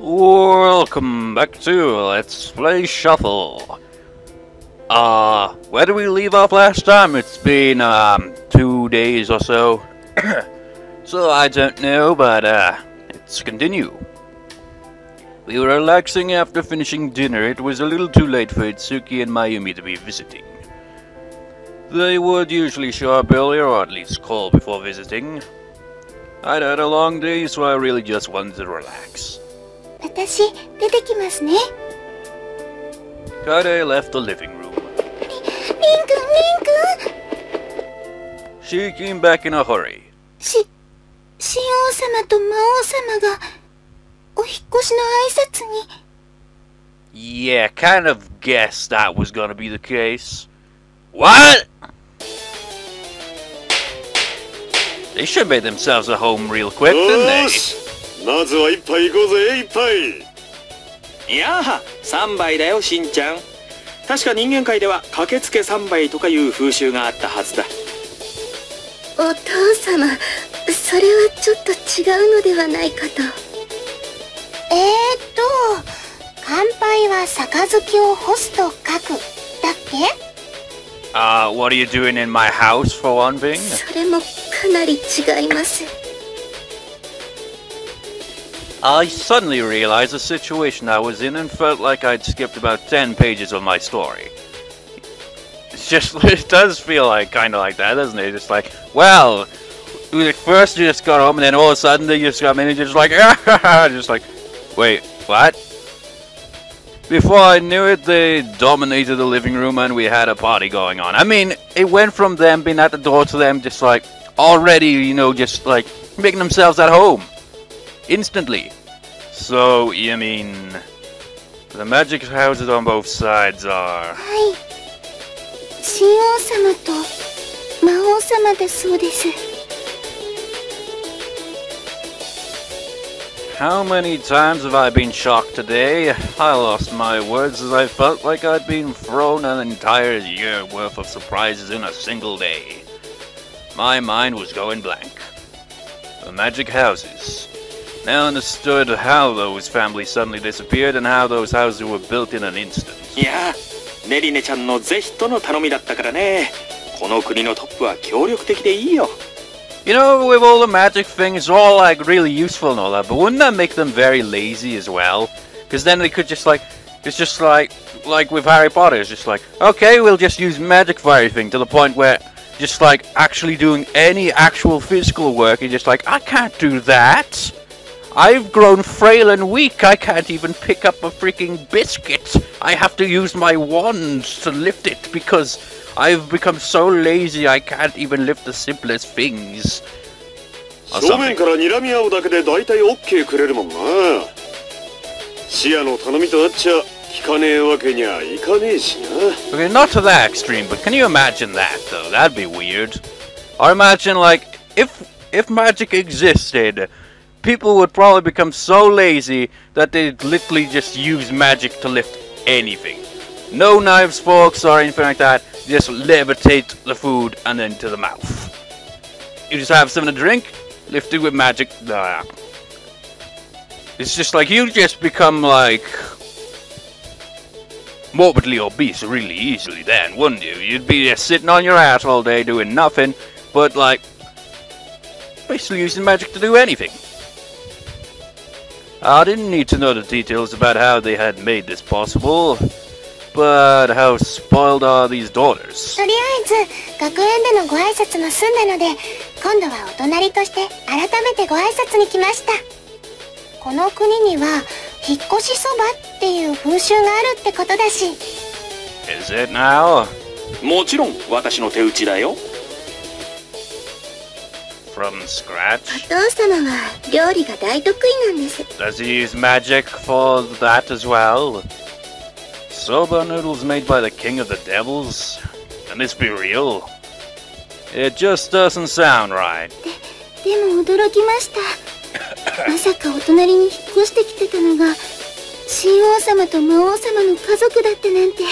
Welcome back to Let's Play Shuffle. Where did we leave off last time? It's been, 2 days or so. So I don't know, but, let's continue. We were relaxing after finishing dinner. It was a little too late for Itsuki and Mayumi to be visiting. They would usually show up earlier, or at least call before visiting. I'd had a long day, so I really just wanted to relax. 私、出てきますね。Kaede left the living room. リンくん She came back in a hurry. 神王様と魔王様がお引っ越しの挨拶に。 Yeah, kind of guessed that was gonna be the case. What? They should make themselves a home real quick, didn't they? まずは一杯行こうぜ、一杯。いやあ、3杯だよ、しんちゃん。確か人間界では駆けつけ3杯とかいう風習があったはずだ。お父様、それはちょっと違うのではないかと。乾杯は杯を干すと書くだっけ？ What are you doing in my house for one thing? それもかなり違います。 I suddenly realized the situation I was in and felt like I'd skipped about 10 pages of my story. It does feel like kind of like that, doesn't it? Just like, well, first you just got home and then all of a sudden they just come in and just like, just like, wait, what? Before I knew it, they dominated the living room and we had a party going on. I mean, it went from them being at the door to them just like, already, you know, just like, making themselves at home. Instantly. So, you mean, the magic houses on both sides are... はい。神王様と魔王様だそうです。 How many times have I been shocked today? I lost my words as I felt like I'd been thrown an entire year worth of surprises in a single day. My mind was going blank. The magic houses. Now understood how those families suddenly disappeared and how those houses were built in an instant. いや、ネリネちゃんのぜひとの頼みだったからね。この国のトップは協力的でいいよ。You know, with all the magic thing, it's all like really useful and all that, but wouldn't that make them very lazy as well? Because then they could just like, it's just like with Harry Potter, it's just like, okay, we'll just use magic for everything, to the point where just like actually doing any actual physical work, you're just like, I can't do that. I've grown frail and weak. I can't even pick up a freaking biscuit. I have to use my wand to lift it because I've become so lazy I can't even lift the simplest things. 正面から睨み合うだけで大体 OK くれるもんな。視野の頼みとあっちゃ聞かねえわけにはいかねえしな。 Okay, not to that extreme, but can you imagine that though? That'd be weird. Or imagine like if magic existed, people would probably become so lazy that they'd literally just use magic to lift anything. No knives, forks, or anything like that. Just levitate the food and then to the mouth. You just have something to drink, lift it with magic. It's just like you just become like morbidly obese really easily then, wouldn't you? You'd be just sitting on your ass all day doing nothing, but like basically using magic to do anything. I didn't need to know the details about how they had made this possible, but how spoiled are these daughters? とりあえず学園でのご挨拶も済んだので、今度はお隣として改めてご挨拶に来ました。この国には引っ越しそばっていう風習があるってことだし。 Is it now? もちろん私の手打ちだよ。From scratch? お父様は料理が大得意なんです。 Does he use magic for that as well? Soba noodles made by the king of the devils? Can this be real? It just doesn't sound right. でも驚きました。まさかお隣に引っ越してきてたのが神王様と魔王様の家族だったなんて。ね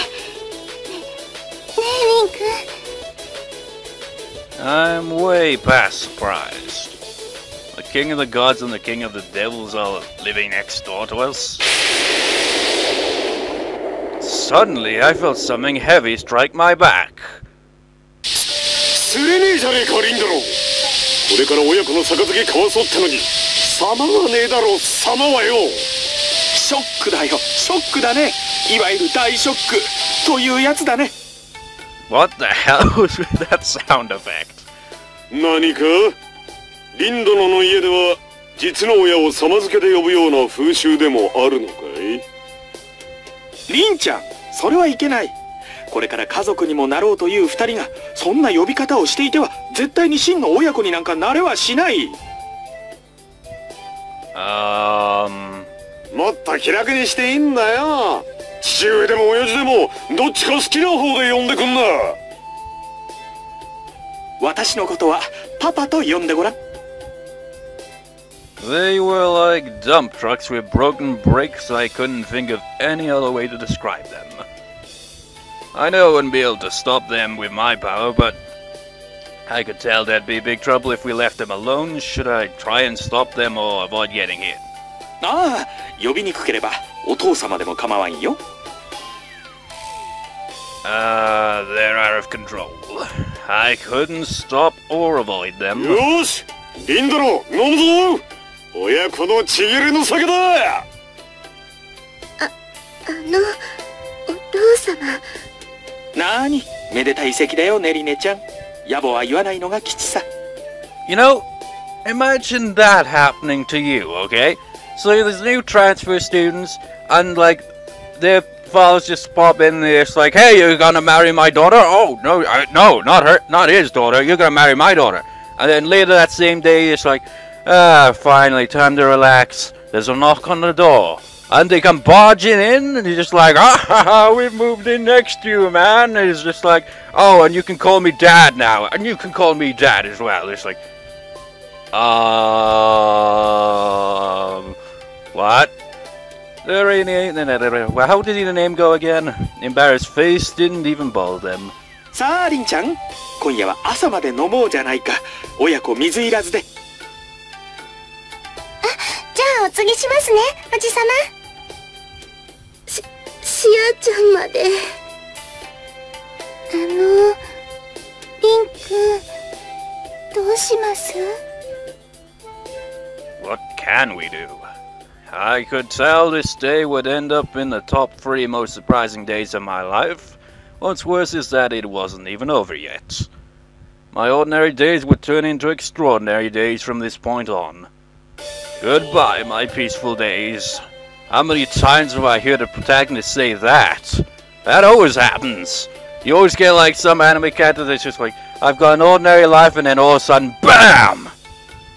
えリン君。 I'm way past surprised. The king of the gods and the king of the devils are living next door to us. Suddenly, I felt something heavy strike my back. 釣れねえじゃねえかリンドロー。これから親子の杯交わそうってのに様がねえだろ様はよ。ショックだよ、ショックだね。いわゆる大ショックというやつだね。What the hell was with that sound effect? 何かリンドロの家では実の親を様付けで呼ぶような風習でもあるのかい？リンちゃん、それはいけない。これから家族にもなろうという二人がそんな呼び方をしていては絶対に真の親子になんかなれはしない。もっと気楽にしていいんだよ。父上でも親父でもどっちか好きな方で呼んでくんな。私のことはパパと呼んでごらん。They were like dump trucks with broken brakes. I couldn't think of any other way to describe them. I know I wouldn't be able to stop them with my power, but I could tell there'd be big trouble if we left them alone. Should I try and stop them or avoid getting hit? ああ、呼びにくければお父様でも構わんよ。They're out of control. I couldn't stop or avoid them. よし、リンドロー飲むぞ。親子のちぎりの酒だ。お父様。なーに、めでたい席だよネリネちゃん。野暮は言わないのが吉さ。You know, imagine that happening to you, okay? So there's new transfer students, and like, their fathers just pop in there, it's like, hey, you're gonna marry my daughter? Oh, no, no, not her, not his daughter, you're gonna marry my daughter. And then later that same day, it's like, finally, time to relax. There's a knock on the door. And they come barging in, and he's just like, we've moved in next to you, man. And he's just like, oh, and you can call me Dad now. And you can call me Dad as well. It's like, what? Well, how did the name go again? Embarrassed face didn't even bother them. さあ、リンちゃん。今夜は朝まで飲もうじゃないか。親子水入らずで。じゃあお継ぎしますね、おじさま。シアちゃんまで。リンくん、どうします？ What can we do? I could tell this day would end up in the top 3 most surprising days of my life. What's worse is that it wasn't even over yet. My ordinary days would turn into extraordinary days from this point on. Goodbye, my peaceful days. How many times have I heard a protagonist say that? That always happens. You always get like some anime character that's just like, I've got an ordinary life, and then all of a sudden, BAM!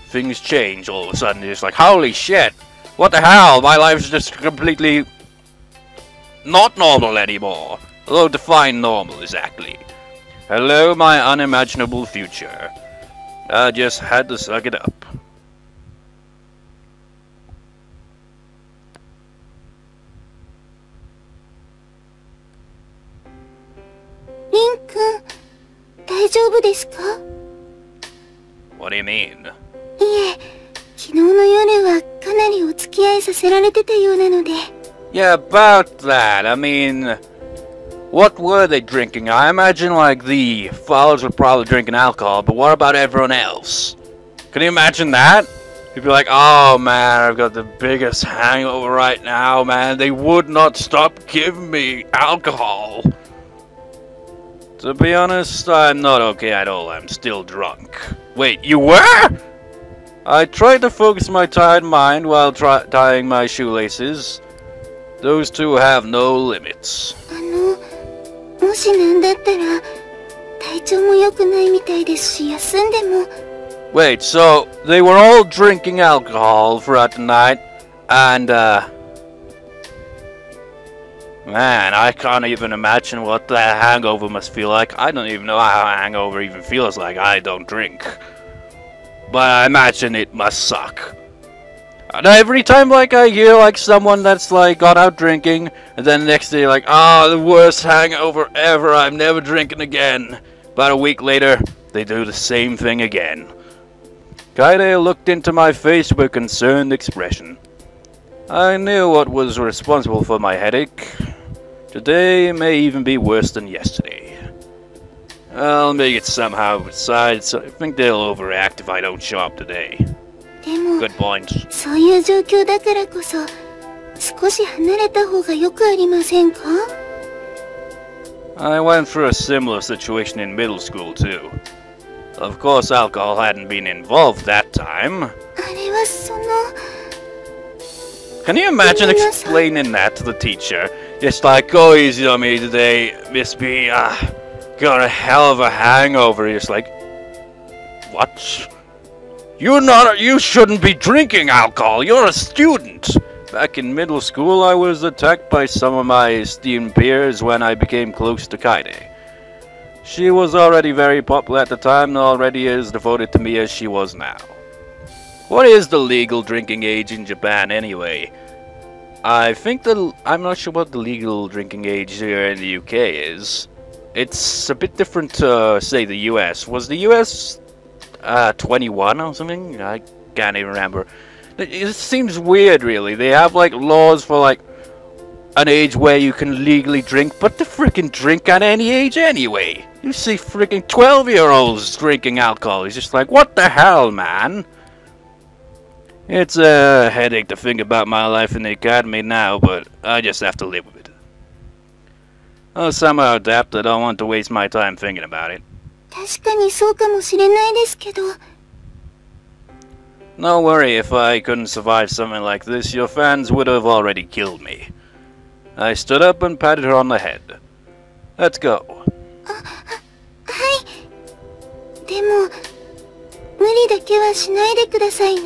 Things change all of a sudden. It's like, holy shit! What the hell? My life's just completely not normal anymore. Although define normal exactly. Hello, my unimaginable future. I just had to suck it up. リンくん、大丈夫ですか？ What do you mean? いえ、昨日の夜はかなりお付き合いさせられてたようなので。Yeah, about that. I mean, what were they drinking? I imagine like the fathers were probably drinking alcohol, but what about everyone else? Can you imagine that? You'd be like, oh man, I've got the biggest hangover right now, man. They would not stop giving me alcohol. To be honest, I'm not okay at all. I'm still drunk. Wait, you were? I tried to focus my tired mind while tying my shoelaces. Those two have no limits. もしなんだったら体調も良くないみたいですし、休んでも。Wait, so they were all drinking alcohol throughout the night, and man, I can't even imagine what that hangover must feel like. I don't even know how a hangover even feels like. I don't drink. But I imagine it must suck. And every time like I hear like someone that's like got out drinking, and then the next day like, oh, the worst hangover ever, I'm never drinking again. About a week later, they do the same thing again. Kaede looked into my face with a concerned expression. I knew what was responsible for my headache. Today may even be worse than yesterday. I'll make it somehow. Besides, I think they'll overreact if I don't show up today. でも Good point. そういう状況だからこそ少し離れた方がよくありませんか？ I went through a similar situation in middle school too. Of course, alcohol hadn't been involved that time. あれはその Can you imagine explaining that to the teacher? It's like, go easy on me today, Miss B. Got a hell of a hangover. It's like, what? You shouldn't be drinking alcohol. You're a student. Back in middle school, I was attacked by some of my esteemed peers when I became close to Kaede. She was already very popular at the time and already as devoted to me as she was now. What is the legal drinking age in Japan anyway? I'm not sure what the legal drinking age here in the UK is. It's a bit different to, say, the US. Was the US 21 or something? I can't even remember. It seems weird, really. They have, like, laws for, like, an age where you can legally drink, but they freaking drink at any age anyway. You see freaking 12-year-olds drinking alcohol. It's just like, what the hell, man? It's a headache to think about my life in the academy now, but I just have to live with it. I'll somehow adapt. I don't want to waste my time thinking about it. 確かにそうかもしれないですけど No worry, if I couldn't survive something like this, your fans would have already killed me. I stood up and patted her on the head. Let's go. はいでも無理だけはしないでくださいね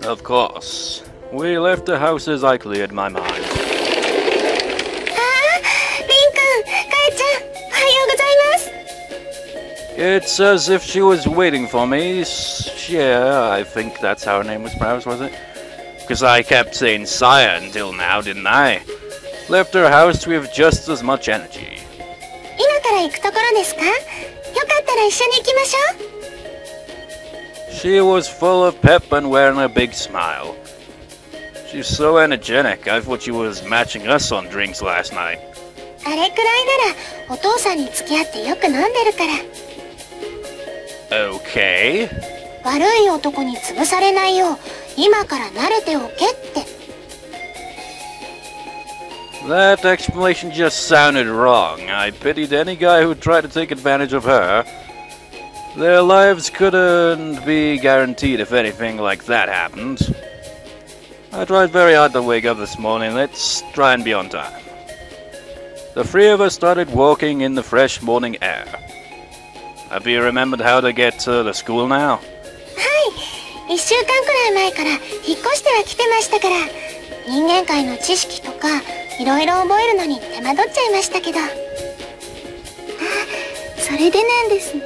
Of course. We left the house as I cleared my mind. ああリンくんかえちゃんおはようございます It's as if she was waiting for me. Yeah, I think that's how her name was pronounced, was it? Because I kept saying Saya until now, didn't I? Left her house with just as much energy. 今から行くところですかよかったら一緒に行きましょう She was full of pep and wearing a big smile. She's so energetic. I thought she was matching us on drinks last night. あれくらいならお父さんに付き合ってよく飲んでるから Okay. 悪い男に潰されないよう今から慣れておけって That explanation just sounded wrong. I pitied any guy who tried to take advantage of her. Their lives couldn't be guaranteed if anything like that happened. I tried very hard to wake up this morning. Let's try and be on time. The three of us started walking in the fresh morning air. Have you remembered how to get to the school now? はい1週間くらい前から引っ越しては来てましたから人間界の知識とかいろいろ覚えるのに手間取っちゃいましたけどあそれでなんですね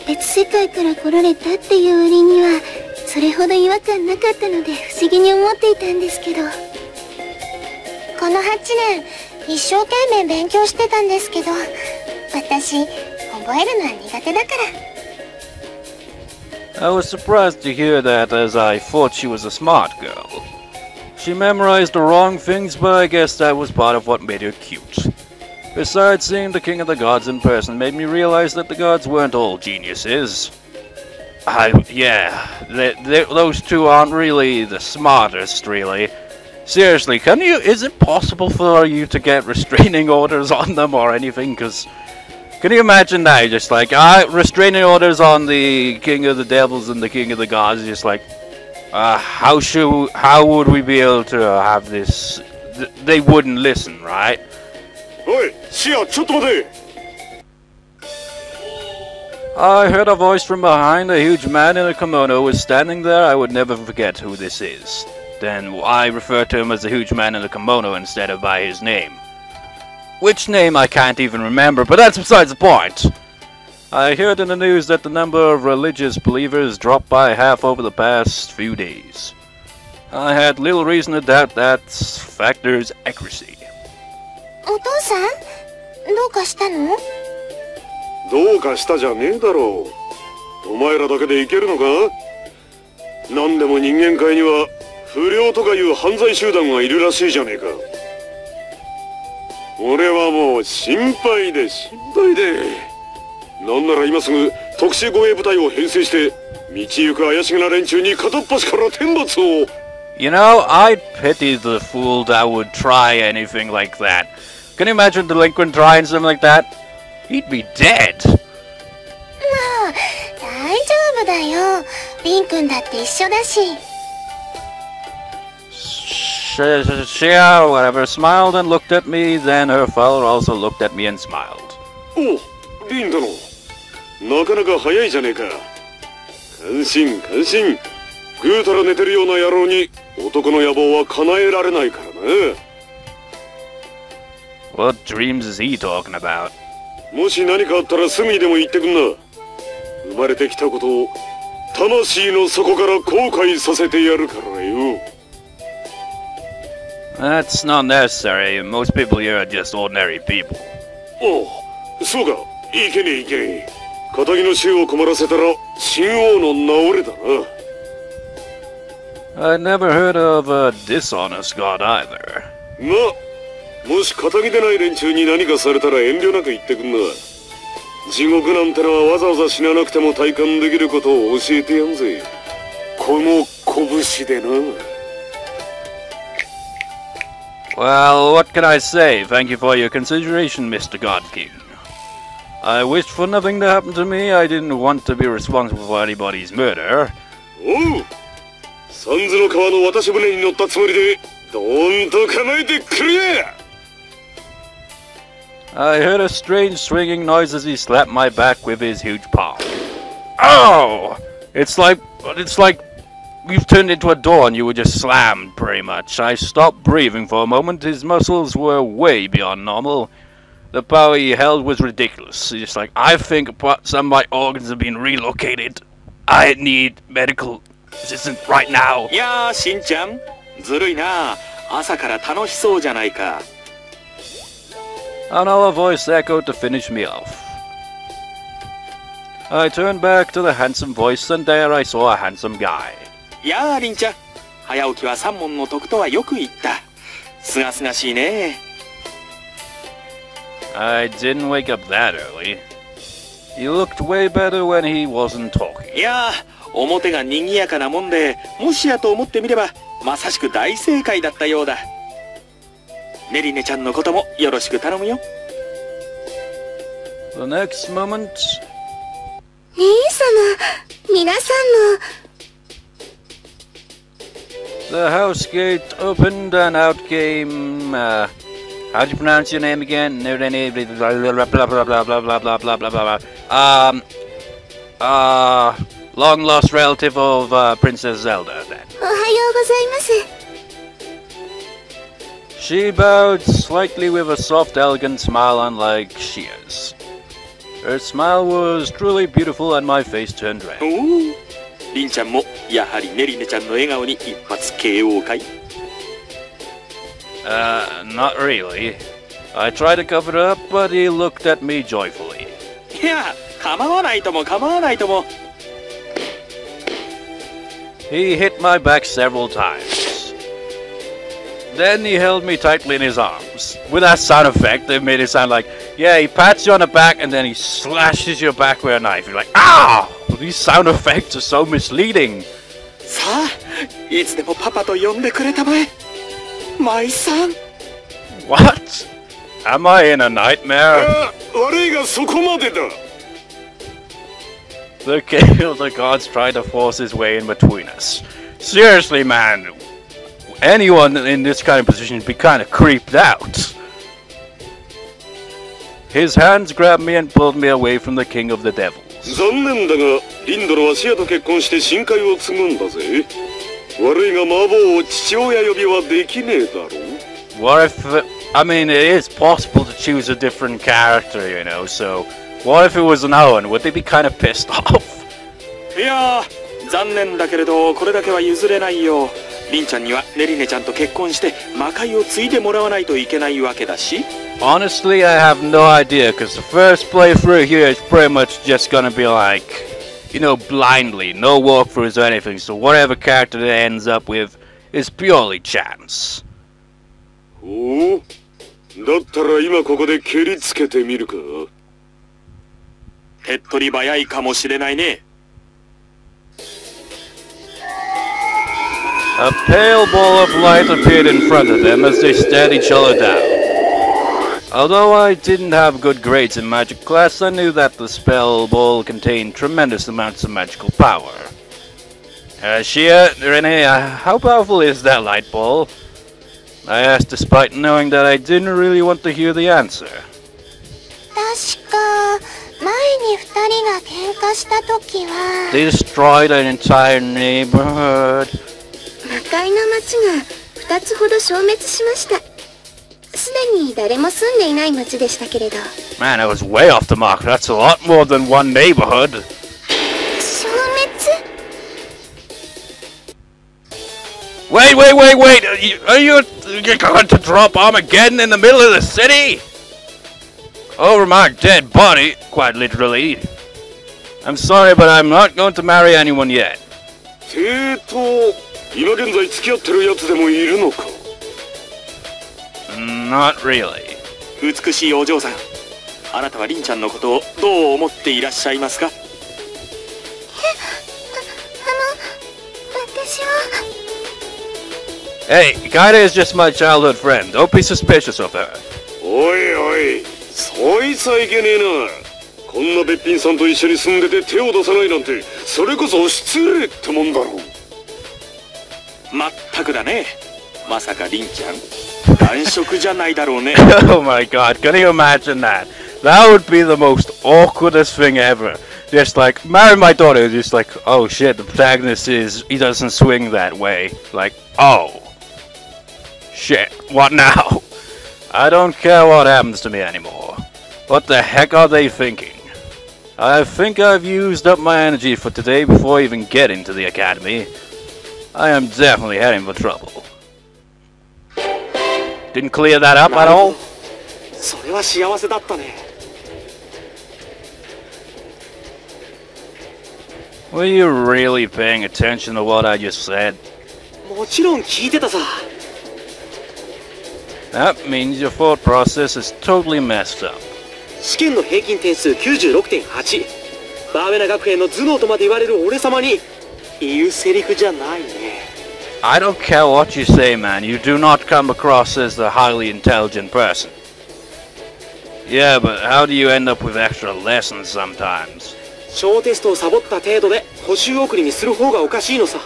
別世界から来られたっていう割にはそれほど違和感なかったので不思議に思っていたんですけどこの8年一生懸命勉強してたんですけど私覚えるのは苦手だから I was surprised to hear that, as I thought she was a smart girl. She memorized the wrong things, but I guess that was part of what made her cute. Besides, seeing the King of the Gods in person made me realize that the gods weren't all geniuses. Those two aren't really the smartest, really. Seriously, is it possible for you to get restraining orders on them or anything? Because can you imagine that? Just like, restraining orders on the King of the Devils and the King of the Gods, just like, how would we be able to have this? They wouldn't listen, right? Oi, Shia, ちょっと待て I heard a voice from behind. A huge man in a kimono was standing there. I would never forget who this is. Then I refer to him as the huge man in the kimono instead of by his name. Which name I can't even remember, but that's besides the point. I heard in the news that the number of religious believers dropped by half over the past few days. I had little reason to doubt that factor's accuracy. お父さんどうかしたのどうかしたじゃねえだろうお前らだけでいけるのか？なんでも人間界には不良とかいう犯罪集団がいるらしいじゃねえか。俺はもう心配で心配で。なんなら今すぐ特殊護衛部隊を編成して道行く怪しげな連中に片っ端から天罰を。You know, I'd pity the fool that would try anything like that. Can you imagine a delinquent trying something like that? He'd be dead. まあ、大丈夫だよ。リン君だって一緒だし。Shia, whatever, smiled and looked at me, then her father also looked at me and smiled. お、リン殿。なかなか早いじゃねえか。感心感心。ぐうたら寝てるような野郎に男の野望は叶えられないからな。What dreams is he talking about? もし何かあったらすぐにでも言ってくんな。生まれてきたことを魂の底から後悔させてやるからよ。That's not necessary. Most people here are just ordinary people. おう、そうか。いけねえいけねえ。仇の衆を困らせたら神王の名折れだな。I'd never heard of a dishonest god either. まあ、もし仇でない連中に何かされたら遠慮なく言ってくんな。地獄なんてのはわざわざ死ななくても体感できることを教えてやんぜ。この拳でな。Well, what can I say? Thank you for your consideration, Mr. God King. I wished for nothing to happen to me. I didn't want to be responsible for anybody's murder. おう、三途の川の渡し船に乗ったつもりでどーんと構えてくれ。I heard a strange swinging noise as he slapped my back with his huge palm. Oh! It's like you've turned into a door and you were just slammed, pretty much. I stopped breathing for a moment. His muscles were way beyond normal. The power he held was ridiculous. He's just like, I think some of my organs have been relocated. I need medical assistance right now. いやー、しんちゃん、ずるいな。朝から楽しそうじゃないか。Another voice echoed to finish me off. I turned back to the handsome voice, and there I saw a handsome guy. いやー、りんちゃん、早起きは三文の徳とはよく言った。すがすがしいね。I didn't wake up that early. He looked way better when he wasn't talking. いやー、表が賑やかなもんで、もしやと思ってみれば、まさしく大正解だったようだ。ネリネちゃんのこともよろしく頼むよ。The next moment... 姉様、皆さんも。The house gate opened and out came... how do you pronounce your name again? Blah blah blah blah blah blah blah blah blah blah. Long lost relative of Princess Zelda then. おはようございます。She bowed slightly with a soft, elegant smile unlike Shia's. Her smile was truly beautiful and my face turned red. おお、りんちゃんもやはりネリネちゃんの笑顔に一発 KO かい？ Not really. I tried to cover it up, but he looked at me joyfully. いや、構わないとも構わないとも。He hit my back several times. Then he held me tightly in his arms. With that sound effect, it made it sound like, yeah, he pats you on the back and then he slashes your back with a knife. You're like, ah! These sound effects are so misleading. さあ、いつでもパパと呼んでくれたまえ。My son. What? Am I in a nightmare? 悪いがそこまでだ。 The king of the gods tried to force his way in between us. Seriously, man. Anyone in this kind of position would be kind of creeped out. His hands grabbed me and pulled me away from the king of the devils. 残念だが、リンドルはシアと結婚して神界を継ぐんだぜ。悪いが魔法を父親呼びはできねえだろう。What if... I mean, it is possible to choose a different character, you know, so... What if it was an Owen? Would they be kind of pissed off? いやー、残念だけれどこれだけは譲れないよ。りんちゃんにはネリネちゃんと結婚して魔界を継いでもらわないといけないわけだし。Honestly, I have no idea, because the first playthrough here is pretty much just gonna be like... you know, blindly, no walkthroughs or anything, so whatever character it ends up with is purely chance. おお、だったら今ここで蹴りつけてみるか。手っ取り早いかもしれないね。A pale ball of light appeared in front of them as they stared each other down. Although I didn't have good grades in magic class, I knew that the spell ball contained tremendous amounts of magical power. Shia, Rene, how powerful is that light ball? I asked despite knowing that I didn't really want to hear the answer. 確か前に二人が喧嘩した時は They destroyed an entire neighborhood. 魔界の町が2つほど消滅しました。すでに誰も住んでいない町でしたけれど。Man, I was way off the mark. That's a lot more than one neighborhood. 消滅 Wait! Are you going to drop Armageddon in the middle of the city? Over my dead body, quite literally. I'm sorry, but I'm not going to marry anyone yet. 今現在付き合ってるやつでもいるのか。 Not really. 美しいお嬢さん、あなたは凛ちゃんのことをどう思っていらっしゃいますか？私は Hey, Kaede is just my childhood friend. Don't be suspicious of her. おいおい、そいつはいけねえな。こんなべっぴんさんと一緒に住んでて手を出さないなんて、それこそ失礼ってもんだろう。まったくだね。まさか凛ちゃん、男色じゃないだろうね。Oh my god, can you imagine that? That would be the most awkwardest thing ever. Just like, marry my daughter, just like, oh shit, the protagonist he doesn't swing that way. Like, oh. Shit, what now? I don't care what happens to me anymore. What the heck are they thinking? I think I've used up my energy for today before I even get into the academy. I am definitely heading for trouble. Didn't clear that up at all? それは幸せだったね。Were you really paying attention to what I just said? もちろん聞いてたさ。That means your thought process is totally messed up. 試験の平均点数 96.8。バーベナ学園の頭脳とまで言われる俺様に言うセリフじゃないね。I don't care what you say, man. You do not come across as a highly intelligent person. Yeah, but how do you end up with extra lessons sometimes? 小テストをサボった程度で補習送りにする方がおかしいのさ。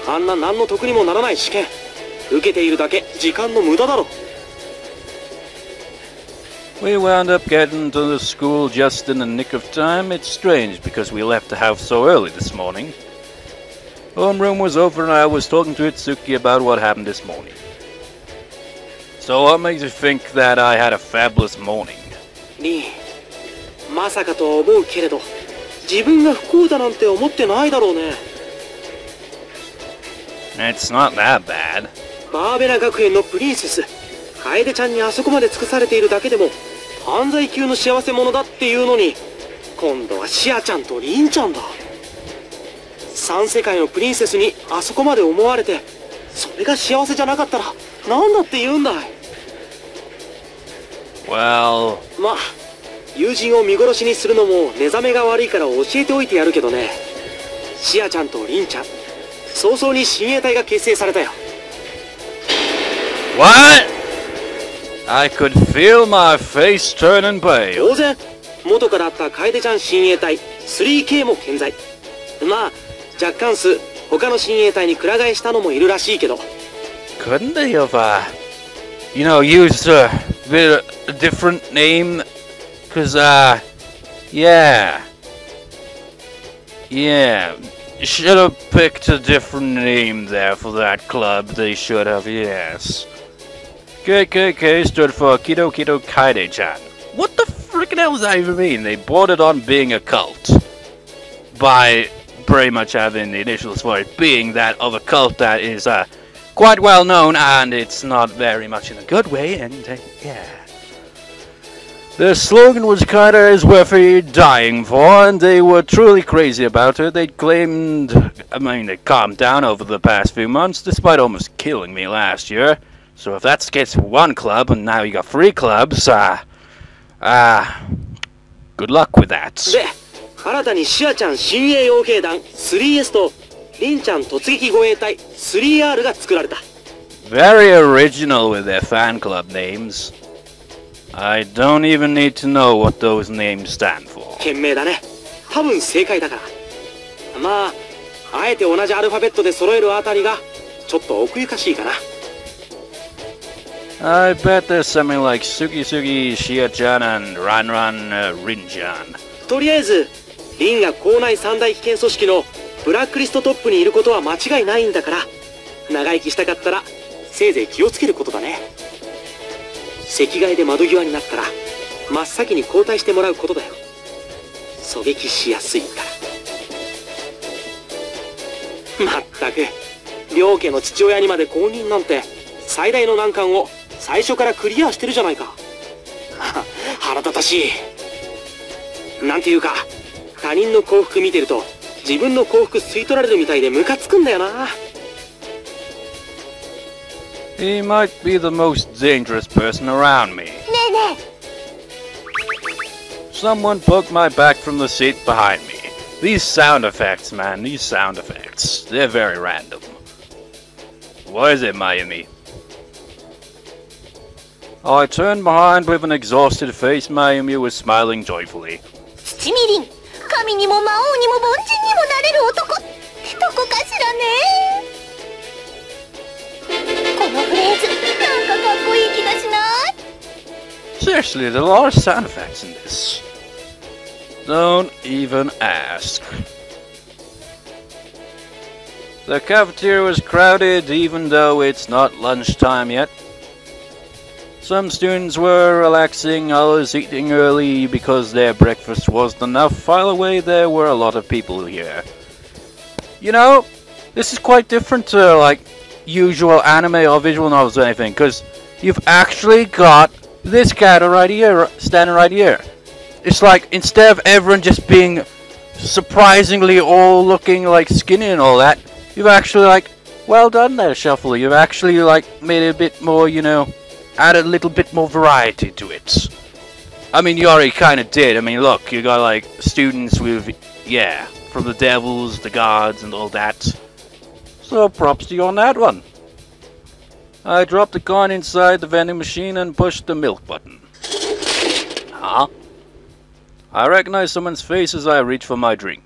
あんな何の得にもならない試験受けているだけ時間の無駄だろ。We wound up getting to the school just in the nick of time. It's strange because we left the house so early this morning. Homeroom was over and I was talking to Itsuki about what happened this morning. So what makes you think that I had a fabulous morning? リン、まさかと思うけれど自分が不幸だなんて思ってないだろうね。It's not that bad. バーベナ学園のプリンセス楓ちゃんにあそこまで尽くされているだけでも犯罪級の幸せ者だっていうのに、今度はシアちゃんとリンちゃんだ。三世界のプリンセスにあそこまで思われて、それが幸せじゃなかったらなんだって言うんだい。 Well... まあ友人を見殺しにするのも寝覚めが悪いから教えておいてやるけどね。シアちゃんとリンちゃん早々に親衛隊が結成されたよ。 What? I could feel my face turning pale. 当然元からあった楓ちゃん親衛隊 3K も健在。まあ若干数他の親衛隊にくら替えしたのもいるらしいけど。 Couldn't they have, used a different name? Cause, yeah. Should have picked a different name there for that club. They should have, yes. KKK stood for Kido Kido Kaide-chan. What the frickin' hell does that even mean? They brought it on being a cult. By pretty much having the initials for it being that of a cult that is, quite well known, and it's not very much in a good way, and, yeah. Their slogan was kinda is worth dying for, and they were truly crazy about it. They claimed, they calmed down over the past few months, despite almost killing me last year. So if that's the case for one club, and now you got 3 clubs, good luck with that. で、新たにシアちゃん親衛傭兵団 3S とリンちゃん突撃護衛隊 3R が作られた。 Very original with their fan club names. I don't even need to know what those names stand for. 賢明だね。多分正解だから。まあ、あえて同じアルファベットで揃えるあたりがちょっと奥ゆかしいかな。 I bet there's something like Sugi Sugi, Shia-chan, and Ran-Ran, Rin-chan. とりあえず、リンが校内三大危険組織のブラックリストトップにいることは間違いないんだから、長生きしたかったらせいぜい気をつけることだね。赤外で窓際になったら真っ先に交代してもらうことだよ。狙撃しやすいから。まったく、両家の父親にまで公認なんて最大の難関を最初からクリアしてるじゃないか。腹立たしい。なんていうか、他人の幸福見てると自分の幸福吸い取られるみたいでムカつくんだよな。 He might be the most dangerous person around me. ねえね Someone poked my back from the seat behind me. These sound effects, man, these sound effects. They're very random. What is it, Mayumi? I turned behind with an exhausted face. Mayumi was smiling joyfully. え、七味リン、神にも魔王にも凡人にもなれる男ってとこかしらね。このフレーズ、なんかかっこいい気がしない？ Seriously, there are a lot of sound effects in this. Don't even ask. The cafeteria was crowded even though it's not lunchtime yet. Some students were relaxing, others eating early because their breakfast wasn't enough. Far away there were a lot of people here. You know, this is quite different to like usual anime or visual novels or anything, because you've actually got this character right here, standing right here. It's like, instead of everyone just being surprisingly all looking like skinny and all that, you've actually like, well done there, Shuffle. You've actually like made it a bit more, you know, added a little bit more variety to it. I mean, you already kind of did. I mean, look, you got like students with, yeah, from the devils, the gods, and all that. So props to you on that one. I dropped the coin inside the vending machine and pushed the milk button. Huh? I recognized someone's face as I reached for my drink.